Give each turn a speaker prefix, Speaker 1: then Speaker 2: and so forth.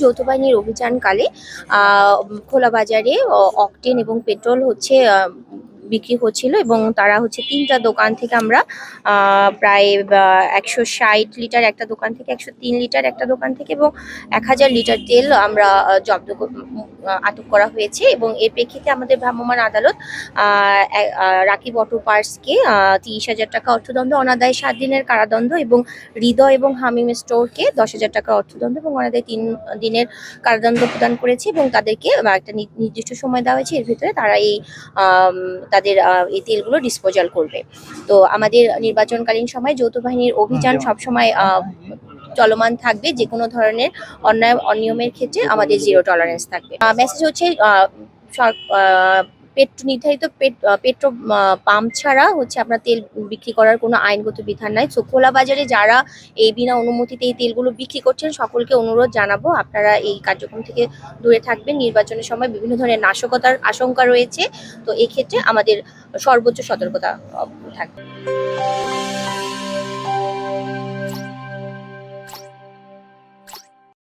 Speaker 1: যৌথ বাহিনীর অভিযানকালে খোলা বাজারে অকটেন এবং পেট্রোল বিক্রি হচ্ছিল এবং তারা 3টা দোকান থেকে আমরা প্রায় 160 লিটার একটা দোকান থেকে, 103 লিটার একটা দোকান থেকে এবং 1000 লিটার তেল আমরা আটক করা হয়েছে। এবং এর প্রেক্ষিতে আমাদের ভ্রাম্যমাণ আদালত রাকিব অটো পার্টসকে 30,000 টাকা অর্থদণ্ড, অনাদায়ে 7 দিনের কারাদণ্ড এবং হৃদয় এবং হামিম স্টোরকে 10,000 টাকা অর্থদণ্ড এবং অনাদায়ে 3 দিনের কারাদণ্ড প্রদান করেছে এবং তাদেরকে একটা নির্দিষ্ট সময় দেওয়া হয়েছে, এর ভিতরে তারা তাদের এই তেলগুলো ডিসপোজাল করবে। তো আমাদের নির্বাচনকালীন সময় যৌথ বাহিনীর অভিযান সবসময় চলমান থাকবে। যে কোনো ধরনের অন্যায় অনিয়মের ক্ষেত্রে আমাদের জিরো টলারেন্স থাকবে। মেসেজ হচ্ছে নির্ধারিত পেট্রোল পাম্প ছাড়া আপনার তেল বিক্রি করার কোনো আইনগত বিধান নাই। তো খোলা বাজারে যারা এই বিনা অনুমতিতে এই তেলগুলো বিক্রি করছেন সকলকে অনুরোধ জানাবো আপনারা এই কার্যক্রম থেকে দূরে থাকবেন। নির্বাচনের সময় বিভিন্ন ধরনের নাশকতার আশঙ্কা রয়েছে, তো এই ক্ষেত্রে আমাদের সর্বোচ্চ সতর্কতা থাকবে।